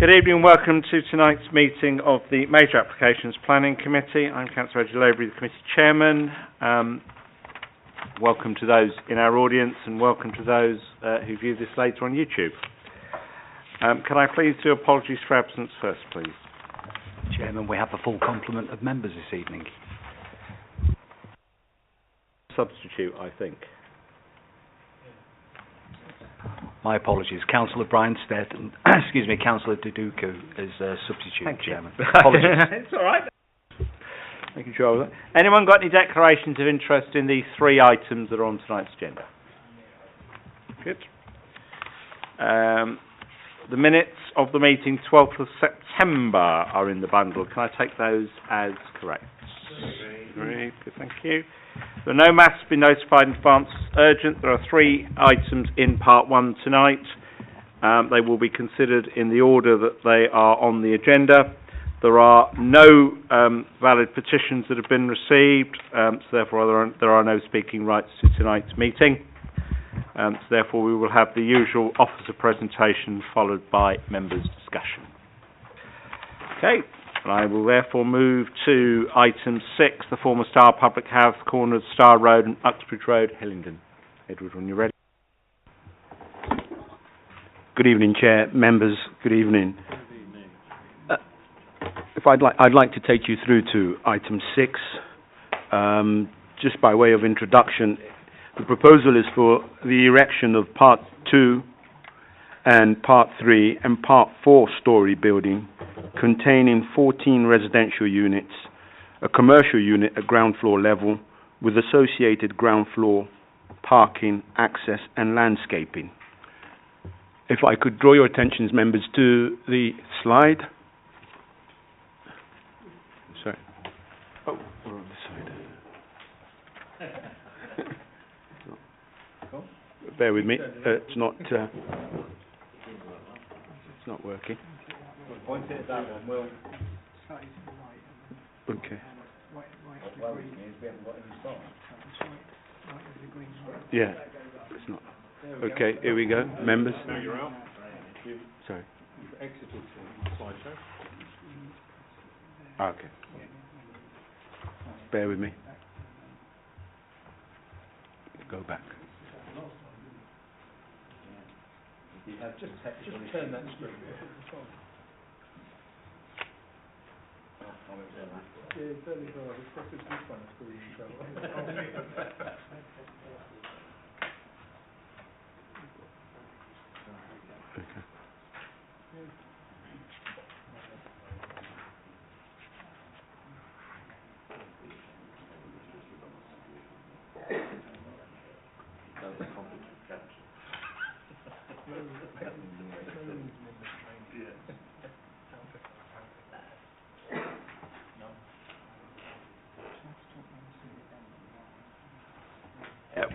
Good evening and welcome to tonight's meeting of the Major Applications Planning Committee. I'm Councillor Reggie Lowbury, the Committee Chairman. Welcome to those in our audience and welcome to those who view this later on YouTube. Can I please do apologies for absence first, please? Chairman, we have a full complement of members this evening. Substitute, I think. My apologies. Councillor Brian Stead and Councillor Duduku is substitute. Thank Chairman. You. Apologies. It's all right. Making sure of that. Anyone got any declarations of interest in these three items that are on tonight's agenda? Good. The minutes of the meeting 12th of September are in the bundle. Can I take those as correct? Great. Good, thank you. There are no matters to be notified in advance urgent. There are three items in part one tonight. They will be considered in the order that they are on the agenda. There are no valid petitions that have been received, so therefore there are no speaking rights to tonight's meeting. So therefore we will have the usual officer presentation followed by members' discussion. Okay. I will therefore move to item 6, the former Star Public House, corner of Star Road and Uxbridge Road, Hillingdon. Edward, when you're ready. Good evening, Chair, members. Good evening. I'd like to take you through to item 6. Just by way of introduction, the proposal is for the erection of Part 2 and Part 3 and Part 4 storey building containing 14 residential units, a commercial unit at ground floor level with associated ground floor parking, access and landscaping. If I could draw your attention, members, to the slide. Sorry. Oh, we're on the side. Bear with me. It's not working. Point it at that one, Will. Okay. Well, it means we haven't got any sign. Yeah, it's not. Okay, here we go, members. No, you're out. Sorry. You've exited the slideshow. Okay. Bear with me. Go back. Just turn that screen.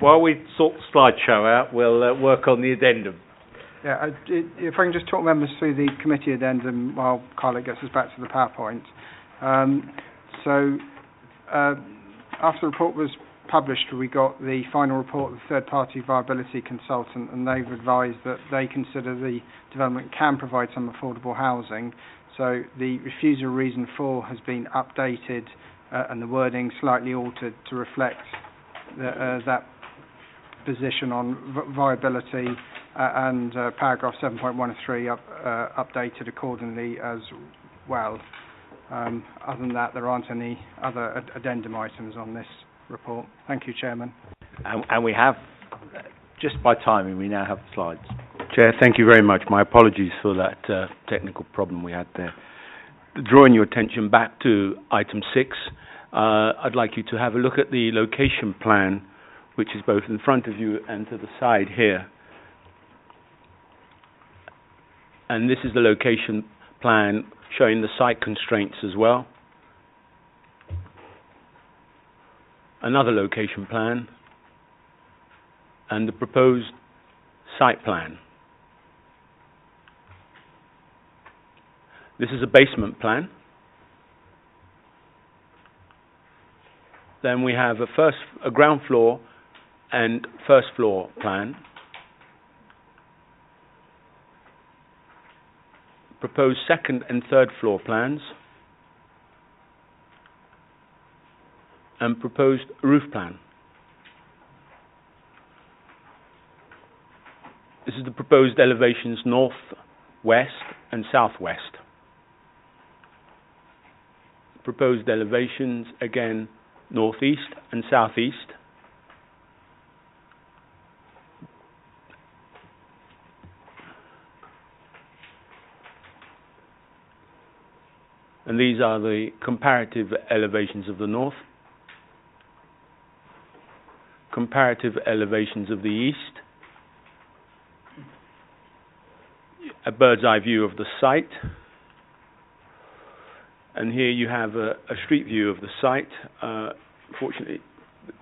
While we sort the slideshow out, we'll work on the addendum. Yeah, if I can just talk members through the committee addendum while Carla gets us back to the PowerPoint. After the report was published, we got the final report of the third-party viability consultant, and they've advised that they consider the development can provide some affordable housing. So the refusal reason for has been updated and the wording slightly altered to reflect that position on viability, and paragraph 7.13 updated accordingly as well. Other than that, there aren't any other addendum items on this report. Thank you, Chairman. And we have, just by timing, we now have the slides. Chair, thank you very much. My apologies for that technical problem we had there. Drawing your attention back to item 6, I'd like you to have a look at the location plan, which is both in front of you and to the side here. And this is the location plan showing the site constraints as well. Another location plan and the proposed site plan. This is a basement plan. Then we have a ground floor and first floor plan. proposed second and third floor plans, and proposed roof plan. This is the proposed elevations north, west and southwest. Proposed elevations again northeast and southeast. And these are the comparative elevations of the north, comparative elevations of the east, a bird's eye view of the site, and here you have a street view of the site. Fortunately,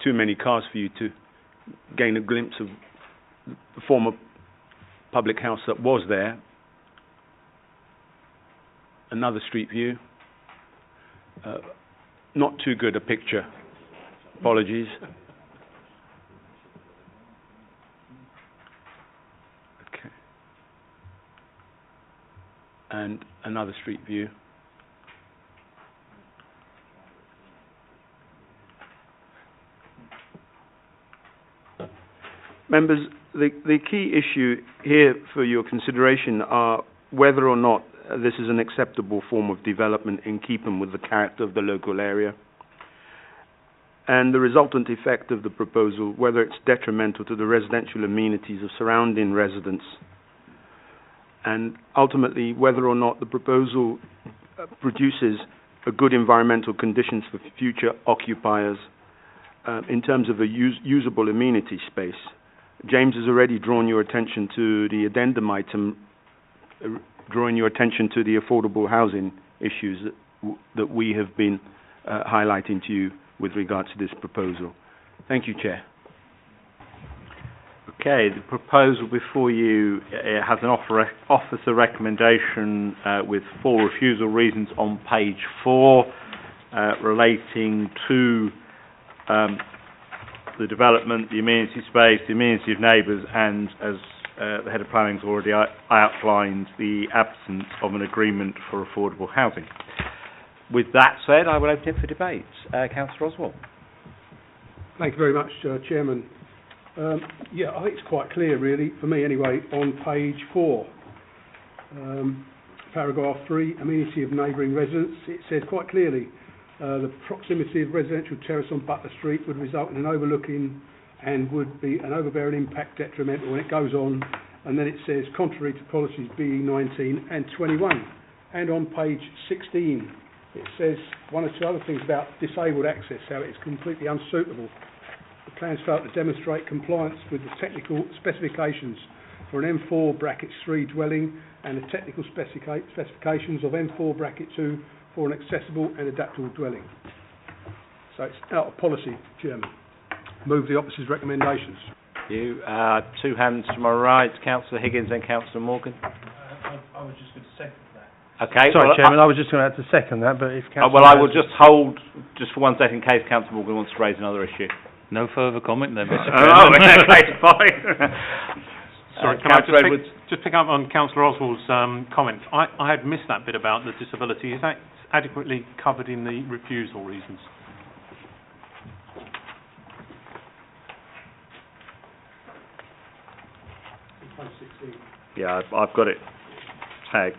too many cars for you to gain a glimpse of the former public house that was there. Another street view. Not too good a picture. Apologies. Okay. And another street view. Members, the key issue here for your consideration are whether or not this is an acceptable form of development in keeping with the character of the local area, and the resultant effect of the proposal, whether it's detrimental to the residential amenities of surrounding residents, and ultimately whether or not the proposal produces a good environmental conditions for future occupiers in terms of a usable amenity space. James has already drawn your attention to the addendum item, drawing your attention to the affordable housing issues that we have been highlighting to you with regard to this proposal. Thank you, Chair. Okay, the proposal before you has an officer recommendation with 4 refusal reasons on page 4 relating to the development, the amenity space, the amenity of neighbours, and as the Head of Planning has already outlined, the absence of an agreement for affordable housing. With that said, I will open it for debate. Councillor Oswald. Thank you very much, Chairman. Yeah, I think it's quite clear, really, for me anyway, on page 4, paragraph 3, amenity of neighbouring residents. It says quite clearly the proximity of residential terrace on Butler Street would result in an overlooking and would be an overbearing impact detrimental when it goes on, and then it says contrary to policies BE 19 and 21. And on page 16 it says 1 or 2 other things about disabled access, how it's completely unsuitable. The plans fail to demonstrate compliance with the technical specifications for an M4-3 dwelling and the technical specifications of M4-2 for an accessible and adaptable dwelling. So it's out of policy, Chairman. Move the officer's recommendations. You, 2 hands to my right, Councillor Higgins and Councillor Morgan. I was just going to second that. Okay. Sorry, well, Chairman, I was just going to have to second that, but if Councillor... well, I will just hold just for 1 second in case Councillor Morgan wants to raise another issue. No further comment then, Mr. Oh, okay, fine. Sorry, can I just pick up on Councillor Oswald's comment? I had missed that bit about the disability. Is that adequately covered in the refusal reasons? Yeah, I've got it tagged.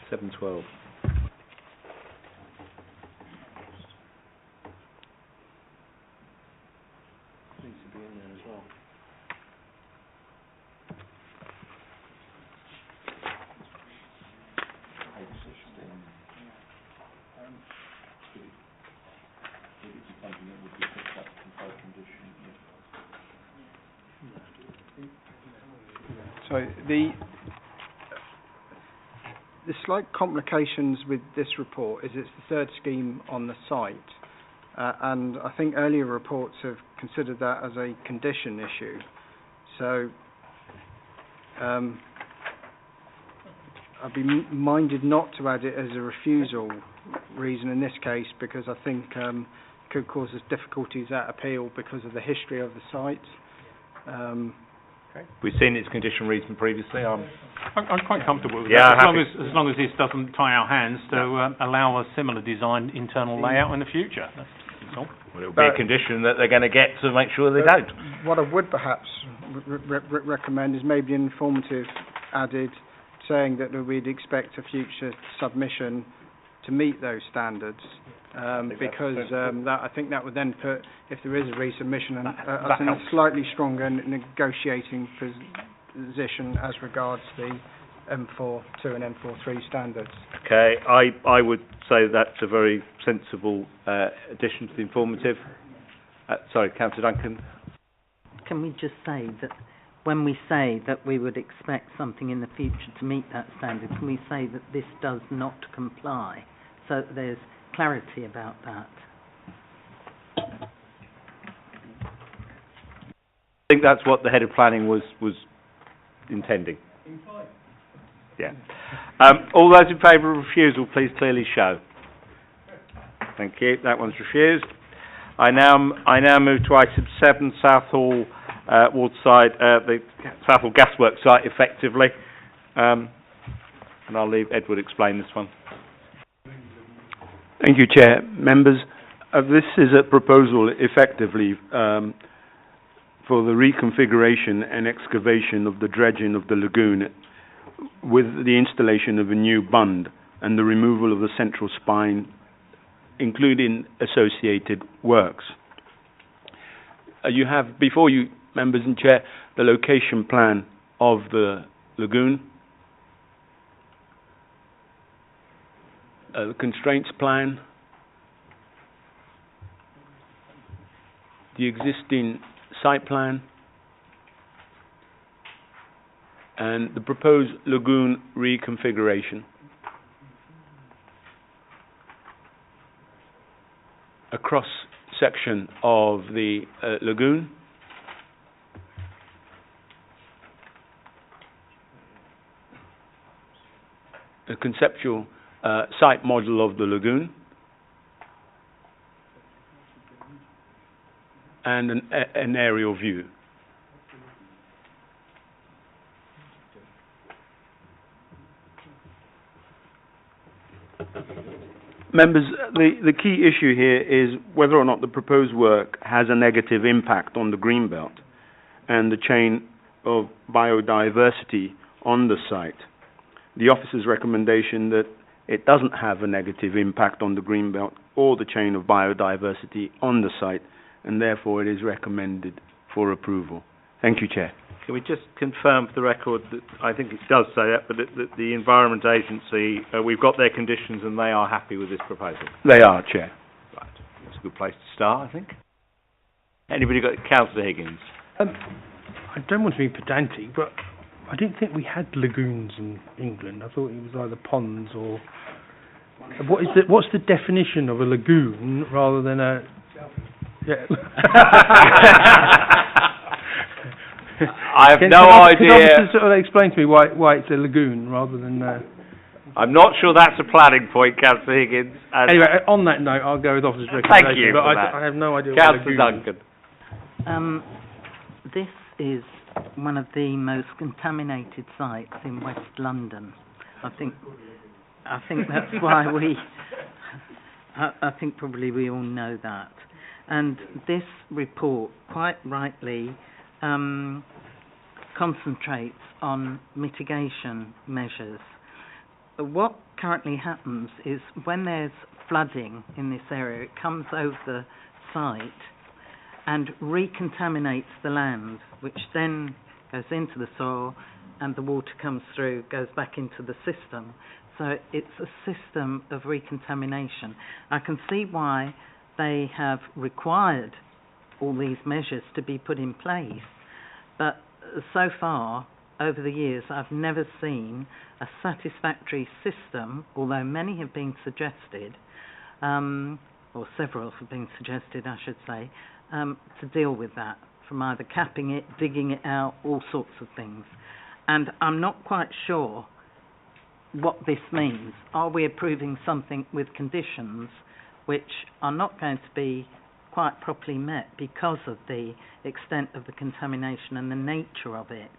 712. Needs to be in there as well. So the slight complications with this report is it's the 3rd scheme on the site, and I think earlier reports have considered that as a condition issue. So I'd be minded not to add it as a refusal reason in this case, because I think it could cause us difficulties at appeal because of the history of the site. We've seen its condition reason previously. I'm quite comfortable with Yeah, that, happy. as long as this doesn't tie our hands to allow a similar design internal layout in the future. That's all. Well, it'll be a condition that they're going to get to make sure they don't. What I would perhaps recommend is maybe an informative added saying that we'd expect a future submission to meet those standards, because I think that would then put, if there is a resubmission, us in a slightly stronger negotiating position as regards the M42 and M43 standards. Okay, I would say that's a very sensible addition to the informative. Sorry, Councillor Duncan. Can we just say that when we say that we would expect something in the future to meet that standard, can we say that this does not comply, so that there's clarity about that? I think that's what the head of planning was intending. Yeah. All those in favour of refusal, please clearly show. Thank you. That one's refused. I now move to item 7, Southall Wardside, the Southall Gasworks site, effectively. And I'll leave Edward explain this one. Thank you, Chair. Members, this is a proposal effectively for the reconfiguration and excavation of the dredging of the lagoon with the installation of a new bund and the removal of the central spine, including associated works. You have before you, members and Chair, the location plan of the lagoon, the constraints plan, the existing site plan, and the proposed lagoon reconfiguration. A cross section of the lagoon, a conceptual site model of the lagoon, and an aerial view. Members, the key issue here is whether or not the proposed work has a negative impact on the greenbelt and the chain of biodiversity on the site. The officer's recommendation that it doesn't have a negative impact on the greenbelt or the chain of biodiversity on the site, and therefore it is recommended for approval. Thank you, Chair. Can we just confirm for the record that I think it does say that, but that the Environment Agency, we've got their conditions and they are happy with this proposal? They are, Chair. Right. That's a good place to start, I think. Anybody got Councillor Higgins? I don't want to be pedantic, but I didn't think we had lagoons in England. I thought it was either ponds or... What's the definition of a lagoon rather than a... Yeah. I have no idea. Can you sort of explain to me why it's a lagoon rather than... I'm not sure that's a planning point, Councillor Higgins. Anyway, on that note, I'll go with officer's recommendation. Thank you but for that. I have no idea Councillor what a lagoon Duncan. This is one of the most contaminated sites in West London. I think that's why I think probably we all know that. And this report quite rightly concentrates on mitigation measures. What currently happens is when there's flooding in this area, it comes over the site and recontaminates the land, which then goes into the soil and the water comes through, goes back into the system. So it's a system of recontamination. I can see why they have required all these measures to be put in place, but so far, over the years, I've never seen a satisfactory system, although many have been suggested, or several have been suggested, I should say, to deal with that, from either capping it, digging it out, all sorts of things. And I'm not quite sure what this means. Are we approving something with conditions which are not going to be quite properly met because of the extent of the contamination and the nature of it.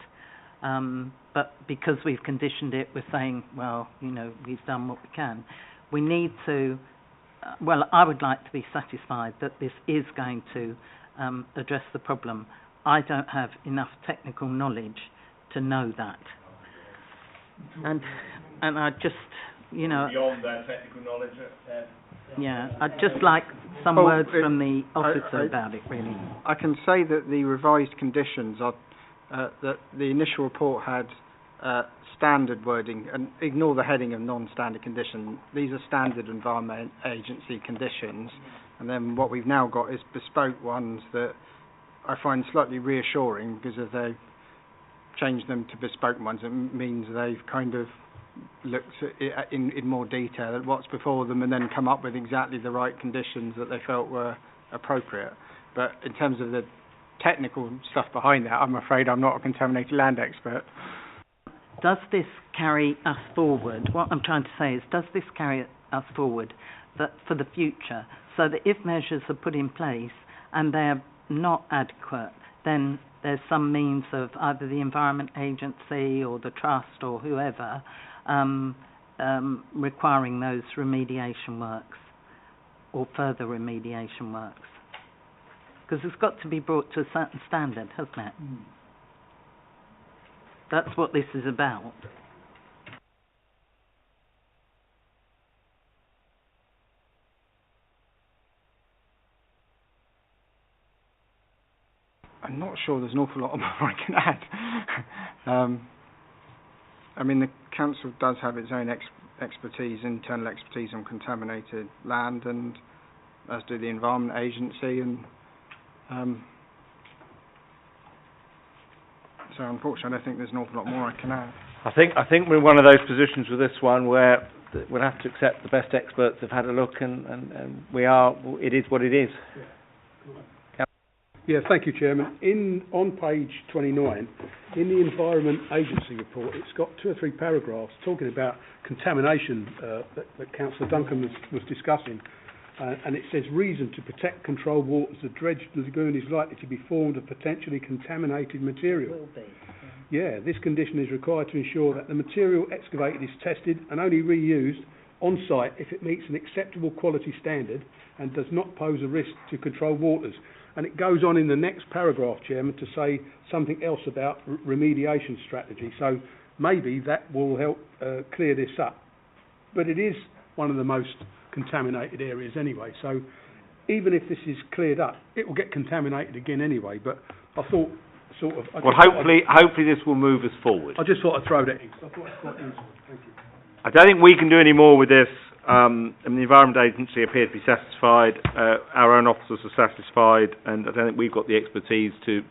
But because we've conditioned it, we're saying, well, you know, we've done what we can. We need to, I would like to be satisfied that this is going to address the problem. I don't have enough technical knowledge to know that. And I just, you know... Beyond that technical knowledge, yeah, I'd just like some words from the officer about it, really. I can say that the revised conditions are, that the initial report had standard wording, and ignore the heading of non-standard condition. These are standard Environment Agency conditions, and then what we've now got is bespoke ones that I find slightly reassuring, because if they change them to bespoke ones, it means they've kind of looked at it in more detail at what's before them and then come up with exactly the right conditions that they felt were appropriate. But in terms of the technical stuff behind that, I'm afraid I'm not a contaminated land expert. Does this carry us forward? What I'm trying to say is, does this carry us forward that for the future, so that if measures are put in place and they're not adequate, then there's some means of either the Environment Agency or the Trust or whoever requiring those remediation works or further remediation works? Because it's got to be brought to a certain standard, hasn't it? That's what this is about. I'm not sure there's an awful lot more I can add. I mean, the council does have its own expertise, internal expertise on contaminated land, and as do the Environment Agency, and so unfortunately I don't think there's an awful lot more I can add. I think we're in one of those positions with this one where we'll have to accept the best experts have had a look, and it is what it is. Yeah, thank you, Chairman. On page 29, in the Environment Agency report, it's got 2 or 3 paragraphs talking about contamination that Councillor Duncan was discussing. And it says, reason to protect controlled waters, the dredged lagoon is likely to be formed of potentially contaminated material. Will be. Yeah, this condition is required to ensure that the material excavated is tested and only reused on site if it meets an acceptable quality standard and does not pose a risk to controlled waters. And it goes on in the next paragraph, Chairman, to say something else about remediation strategy. So maybe that will help clear this up. But it is one of the most contaminated areas anyway. So even if this is cleared up, it will get contaminated again anyway. But I thought, hopefully this will move us forward. I just thought I'd throw that in. I thought it's quite useful. Thank you. I don't think we can do any more with this. And the Environment Agency appear to be satisfied. Our own officers are satisfied, and I don't think we've got the expertise to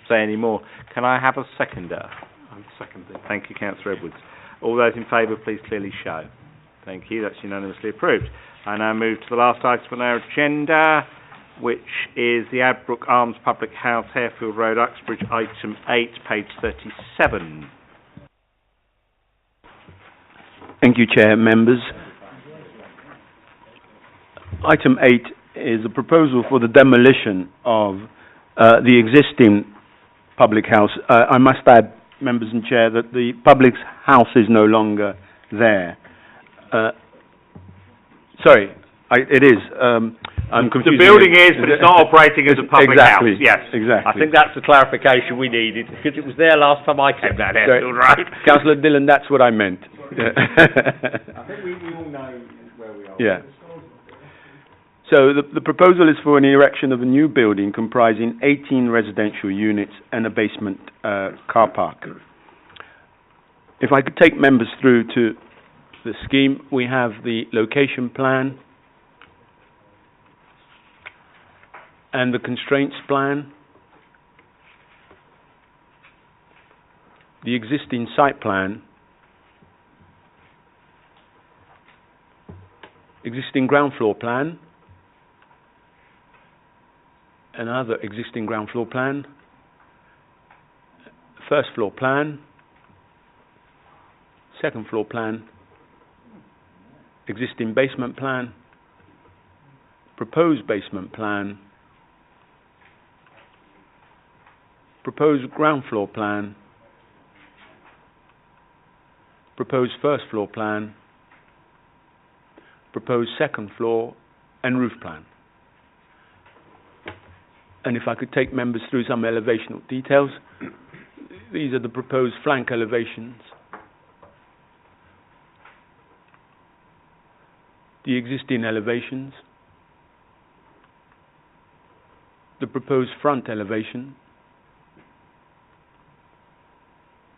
say any more. Can I have a seconder? I'm seconding. Thank you, Councillor Edwards. All those in favour, please clearly show. Thank you. That's unanimously approved. I now move to the last item on our agenda, which is the Adbrook Arms Public House, Harefield Road, Uxbridge, item 8, page 37. Thank you, Chair, members. Item 8 is a proposal for the demolition of the existing public house. I must add, members and Chair, that the public house is no longer there. It is. I'm confused. The building is, but it's not operating as a public house. Yes, exactly. I think that's the clarification we needed, because it was there last time I came down Harefield Road. Councillor Dillon, that's what I meant. I think we all know where we are. Yeah. So the proposal is for an erection of a new building comprising 18 residential units and a basement car park. If I could take members through to the scheme, we have the location plan and the constraints plan, the existing site plan, existing ground floor plan, another existing ground floor plan, first floor plan, second floor plan, existing basement plan, proposed basement plan, proposed ground floor plan, proposed first floor plan, proposed second floor and roof plan. And if I could take members through some elevational details, these are the proposed flank elevations, the existing elevations, the proposed front elevation,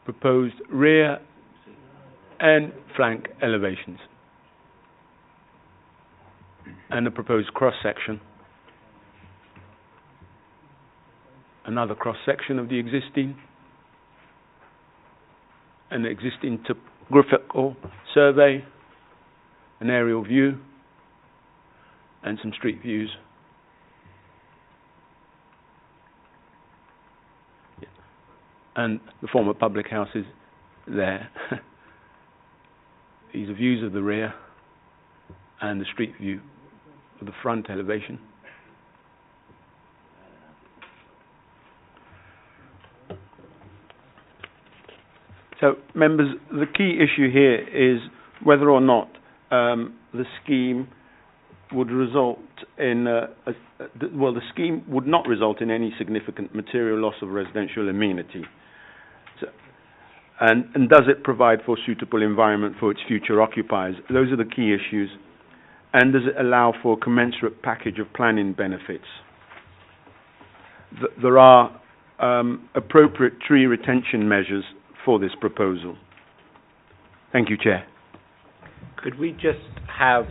proposed rear and flank elevations, and the proposed cross-section, another cross-section of the existing, an existing topographical survey, an aerial view, and some street views. And the former public house is there. These are views of the rear and the street view of the front elevation. So, members, the key issue here is whether or not the scheme would result in, the scheme would not result in any significant material loss of residential amenity. So, and does it provide for a suitable environment for its future occupiers? Those are the key issues. And does it allow for a commensurate package of planning benefits? There are appropriate tree retention measures for this proposal. Thank you, Chair. Could we just have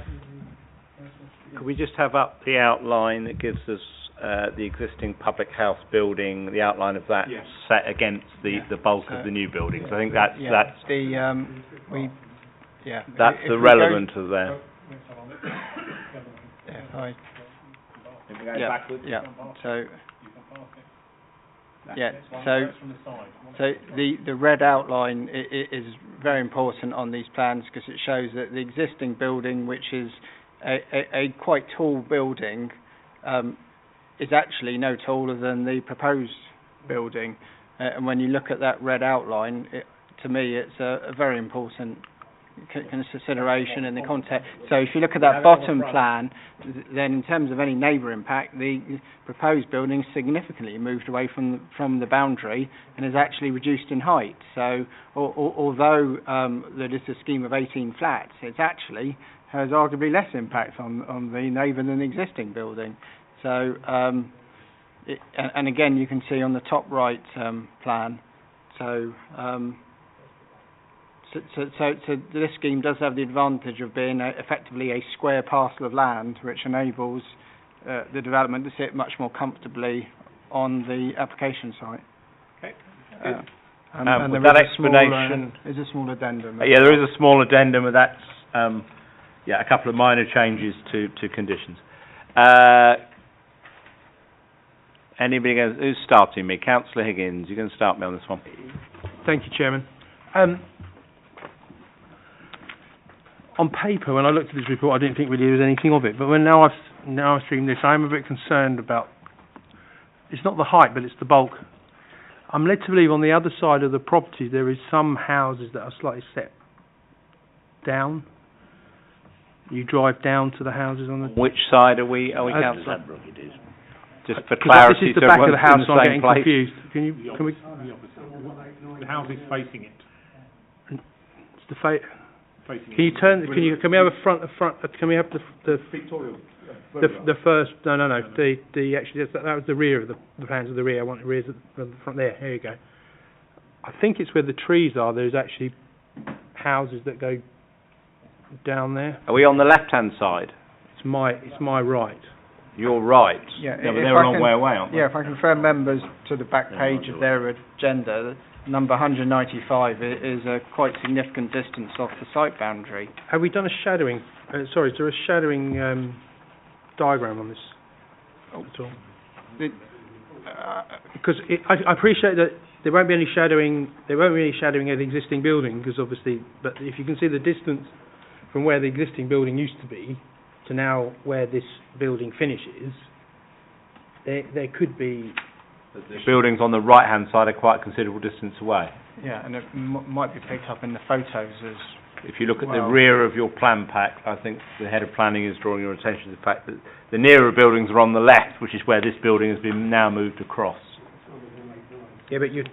up the outline that gives us the existing public house building, the outline of that set against the bulk of the new buildings? I think that's the relevant of there. So the red outline is very important on these plans because it shows that the existing building, which is a quite tall building, is actually no taller than the proposed building. And when you look at that red outline, to me it's a very important consideration in the context. So if you look at that bottom plan, then in terms of any neighbour impact, the proposed building is significantly moved away from the boundary and is actually reduced in height. So although there is a scheme of 18 flats, it actually has arguably less impact on the neighbour than the existing building. So and again you can see on the top right plan, so this scheme does have the advantage of being effectively a square parcel of land, which enables the development to sit much more comfortably on the application site. Okay. And with that explanation, is a small addendum. there is a small addendum, and that's a couple of minor changes to conditions. Anybody who's starting me? Councillor Higgins, you're going to start me on this one. Thank you, Chairman. On paper, when I looked at this report, I didn't think really there was anything of it. But now I've seen this, I'm a bit concerned about. It's not the height, but it's the bulk. I'm led to believe on the other side of the property there is some houses that are slightly set down. You drive down to the houses on the. Which side are we councillor? Just for This clarity, is the back of the house, so I'm getting confused. Can we? The house is facing it. It's the Can you turn? Can we have a front? Can we have the Victoria. The first? No. Actually, that was the rear of the plans of the rear. I want the rear of the front there. Here you go. I think it's where the trees are. There's actually houses that go down there. Are we on the left-hand side? It's my right. You're right. Yeah, but they're a long way away, aren't they? Yeah, if I can refer members to the back page of their agenda, number 195 is a quite significant distance off the site boundary. Have we done a shadowing? Is there a shadowing diagram on this at all? Because I appreciate that there won't be any shadowing. There won't be any shadowing of the existing building, because obviously. But if you can see the distance from where the existing building used to be to now where this building finishes, there could be The buildings on the right-hand side are quite a considerable distance away. Yeah, and it might be picked up in the photos as... If you look at the Well- rear of your plan pack, I think the head of planning is drawing your attention to the fact that the nearer buildings are on the left, which is where this building has been now moved across. Yeah, but you...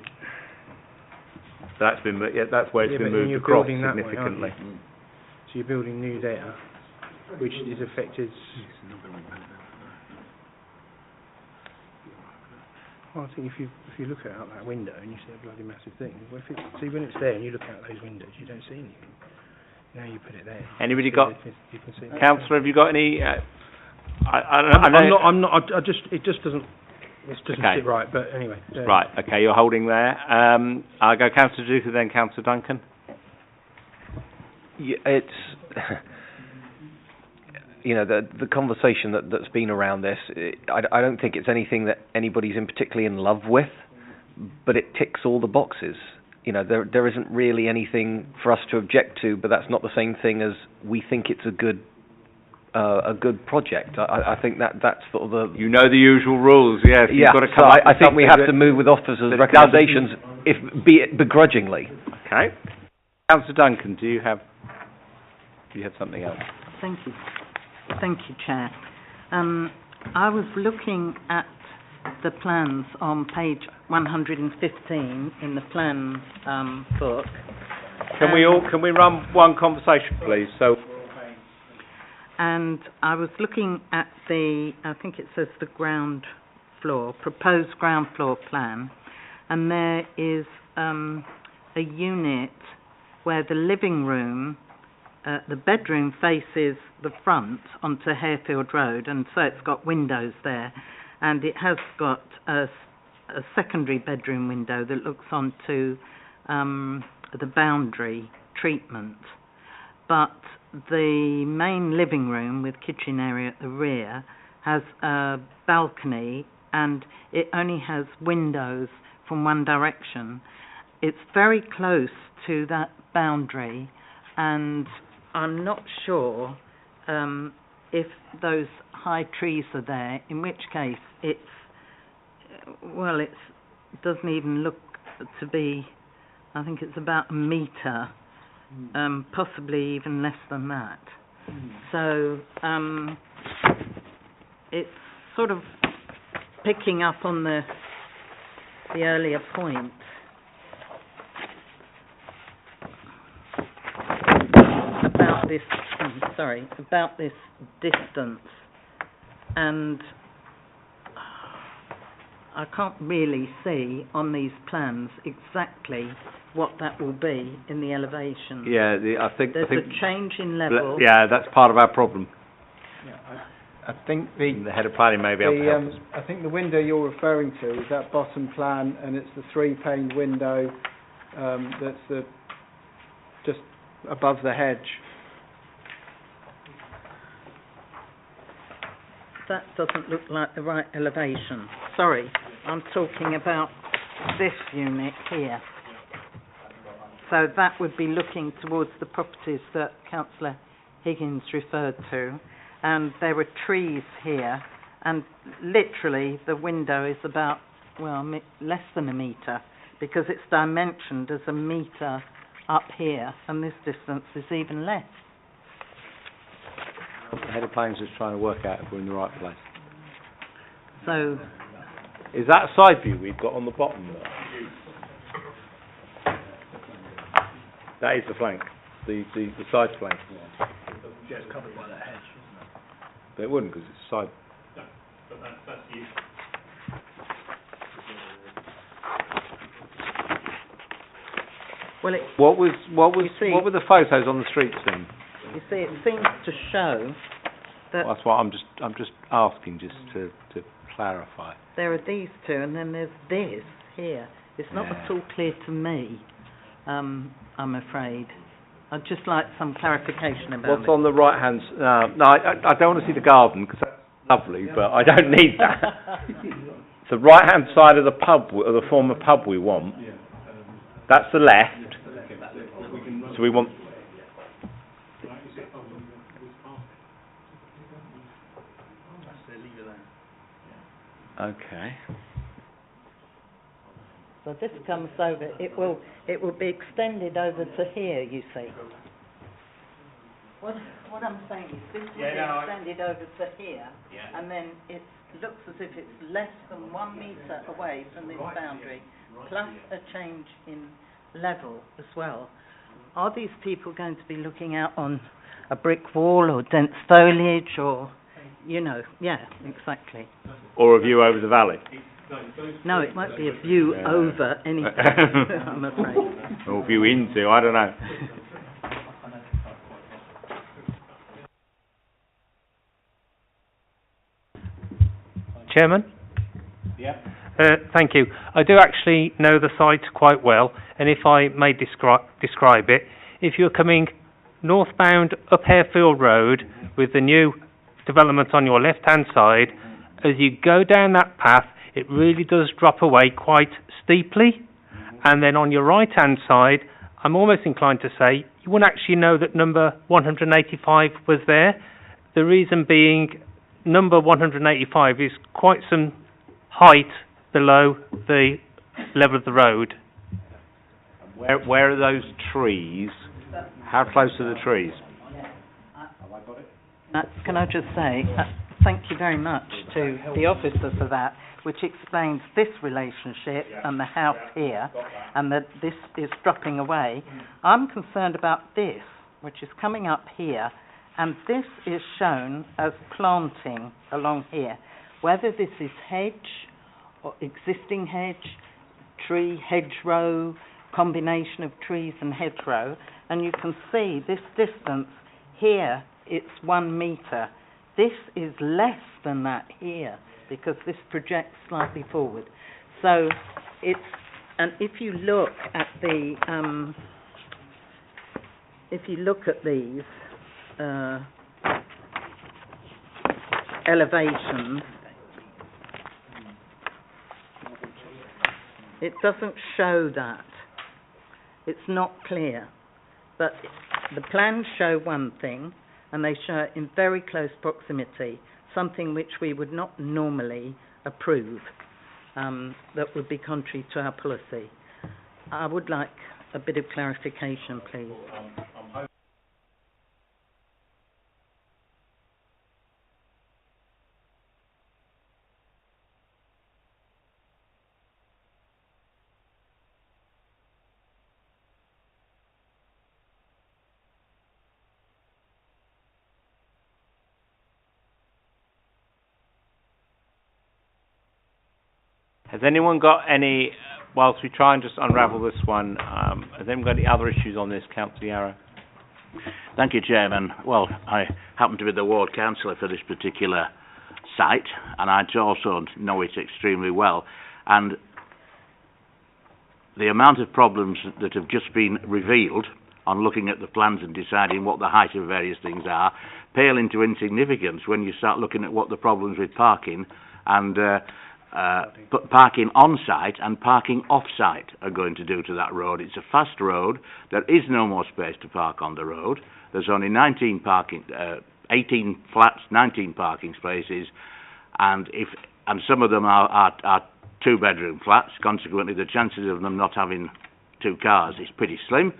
That's where it's Yeah, been but moved you're across building that way, significantly. aren't you? So you're building new there, which is affected... Well, I think if you look out that window and you see a bloody massive thing, well, see when it's there and you look out those windows, you don't see anything. Now you put it there. Anybody you got... You can see Councillor, have you got any... it just doesn't Okay. sit right, but anyway. Right, okay, you're holding there. I'll go Councillor Duker, then Councillor Duncan. Yeah, it's the conversation that's been around this. I don't think it's anything that anybody's particularly in love with, but it ticks all the boxes. There isn't really anything for us to object to, but that's not the same thing as we think it's a good project. I think that's sort of the... You know the usual rules, yes. Yeah, You've got to come up with I think we something have to move with officers' that recommendations, be it begrudgingly. Okay. Councillor Duncan, do you have something else? Thank you. Thank you, Chair. I was looking at the plans on page 115 in the plans book. Can we run one conversation, please? And I was looking at I think it says the proposed ground floor plan, and there is a unit where the living room, the bedroom faces the front onto Harefield Road, and so it's got windows there, and it has got a secondary bedroom window that looks onto the boundary treatment. But the main living room with kitchen area at the rear has a balcony, and it only has windows from one direction. It's very close to that boundary, and I'm not sure if those high trees are there, in which case it doesn't even look to be, I think it's about a metre, possibly even less than that. So it's sort of picking up on the earlier point. About this distance, and I can't really see on these plans exactly what that will be in the elevation. Yeah, I think there's a change in level. Yeah, that's part of our problem. Yeah, I think the head of planning may be able to help us. I think the window you're referring to is that bottom plan, and it's the three-paned window that's just above the hedge. That doesn't look like the right elevation. Sorry, I'm talking about this unit here. So that would be looking towards the properties that Councillor Higgins referred to, and there were trees here, and literally the window is about, less than a metre, because it's dimensioned as a metre up here, and this distance is even less. The head of planning is just trying to work out if we're in the right place. So, is that a side view we've got on the bottom there? That is the flank, the side flank. Yeah, it's covered by that hedge, isn't it? But it wouldn't, because it's side. No, but that's you. well, What were the photos on the street scene? you see, it seems to show that Well, that's what I'm just asking, just to clarify. there are these two, and then there's this here. It's not at all clear to me, I'm afraid. I'd just like some clarification about What's on the right hand? No, I don't want to see the garden because that's lovely, but I don't need that. It's the right hand side of the pub, or the former pub we want. That's the left. So we want. Okay. So this comes over, it will be extended over to here, you see. What I'm saying is this will be extended over to here, and then it looks as if it's less than 1 metre away from this boundary, plus a change in level as well. Are these people going to be looking out on a brick wall or dense foliage or, you know, yeah, exactly. Or a view over the valley? No, it might be a view over anything, I'm afraid. Or view into, I don't know. Chairman? Yeah. Thank you. I do actually know the site quite well, and if I may describe it, if you're coming northbound up Harefield Road with the new development on your left-hand side, as you go down that path, it really does drop away quite steeply, and then on your right-hand side, I'm almost inclined to say, you wouldn't actually know that number 185 was there. The reason being, number 185 is quite some height below the level of the road. Where are those trees? How close are the trees? Can I just say, thank you very much to the officer for that, which explains this relationship and the house here, and that this is dropping away. I'm concerned about this, which is coming up here, and this is shown as planting along here. Whether this is hedge, or existing hedge, tree, hedgerow, combination of trees and hedgerow, and you can see this distance here, it's 1 metre. This is less than that here, because this projects slightly forward. So it's, and if you look at the, these elevations, it doesn't show that. It's not clear. But the plans show one thing, and they show it in very close proximity, something which we would not normally approve, that would be contrary to our policy. I would like a bit of clarification, please. Has anyone got any, whilst we try and just unravel this one, has anyone got any other issues on this, Councillor Yarrow? Thank you, Chairman. Well, I happen to be the ward councillor for this particular site, and I also know it extremely well. And the amount of problems that have just been revealed on looking at the plans and deciding what the height of various things are pale into insignificance when you start looking at what the problems with parking and parking on-site and parking off-site are going to do to that road. It's a fast road. There is no more space to park on the road. There's only 18 flats, 19 parking spaces, and some of them are two-bedroom flats. Consequently, the chances of them not having 2 cars is pretty slim.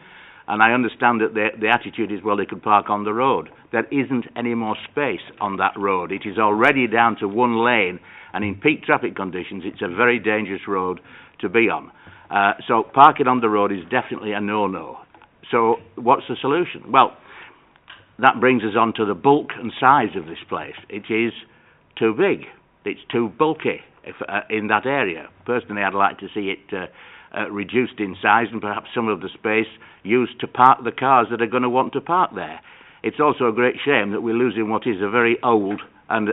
And I understand that the attitude is, well, they could park on the road. There isn't any more space on that road. It is already down to 1 lane, and in peak traffic conditions, it's a very dangerous road to be on. So parking on the road is definitely a no-no. So what's the solution? Well, that brings us on to the bulk and size of this place. It is too big. It's too bulky in that area. Personally, I'd like to see it reduced in size and perhaps some of the space used to park the cars that are going to want to park there. It's also a great shame that we're losing what is a very old and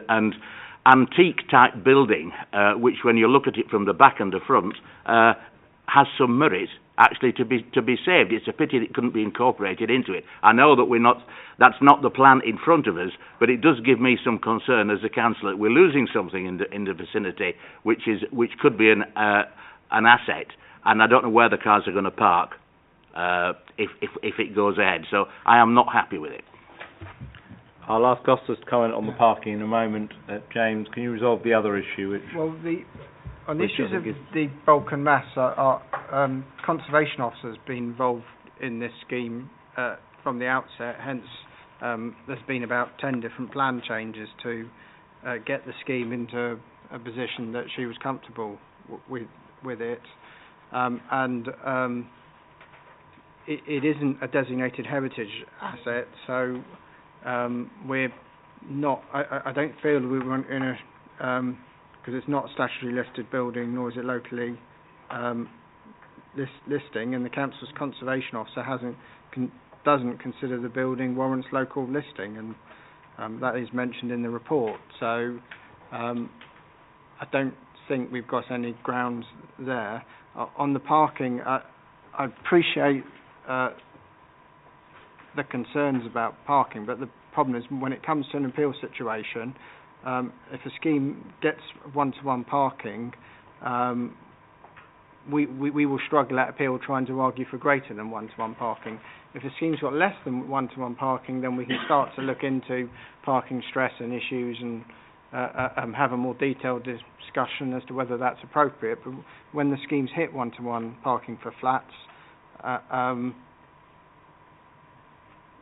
antique type building, which when you look at it from the back and the front, has some merit actually to be saved. It's a pity that it couldn't be incorporated into it. I know that that's not the plan in front of us, but it does give me some concern as a councillor. We're losing something in the vicinity which could be an asset, and I don't know where the cars are going to park if it goes ahead. So I am not happy with it. I'll ask Costas to comment on the parking in a moment. James, can you resolve the other issue? Well, On the which I issues of think is- the bulk and mass, our conservation officers been involved in this scheme from the outset. Hence, there's been about 10 different plan changes to get the scheme into a position that she was comfortable with it. It isn't a designated heritage asset, so we're not. I don't feel we want in a because it's not a statutory listed building, nor is it locally listing, and the council's conservation officer doesn't consider the building warrants local listing, and that is mentioned in the report. So I don't think we've got any grounds there. On the parking, I appreciate the concerns about parking, but the problem is when it comes to an appeal situation, if a scheme gets one-to-one parking, we will struggle at appeal trying to argue for greater than one-to-one parking. If a scheme's got less than one-to-one parking, then we can start to look into parking stress and issues and have a more detailed discussion as to whether that's appropriate. But when the schemes hit one-to-one parking for flats,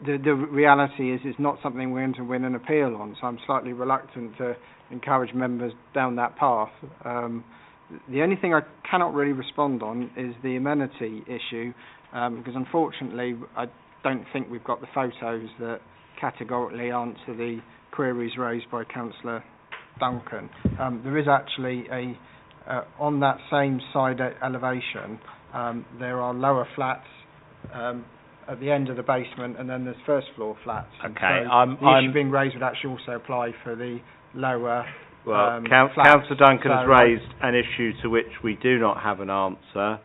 the reality is it's not something we're going to win an appeal on, so I'm slightly reluctant to encourage members down that path. The only thing I cannot really respond on is the amenity issue, because unfortunately I don't think we've got the photos that categorically answer the queries raised by Councillor Duncan. There is actually on that same side elevation, there are lower flats at the end of the basement, and then there's first floor flats. Okay, so the issue being raised would actually also apply for the lower flats. Councillor Duncan has So, raised an issue to which we do not have an answer,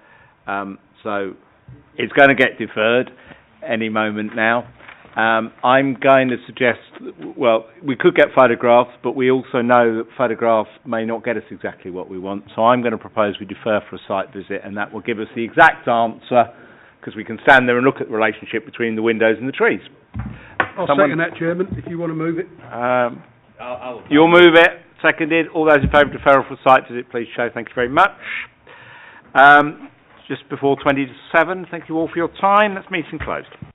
so it's going to get deferred any moment now. I'm going to suggest, well, we could get photographs, but we also know that photographs may not get us exactly what we want, so I'm going to propose we defer for a site visit, and that will give us the exact answer, because we can stand there and look at the relationship between the windows and the trees. I'll second that, Chairman, if you want to move it. You'll move it. Seconded. All those in favour of deferral for site visit, please show. Thank you very much. Just before 20 to 7. Thank you all for your time. That's meeting closed.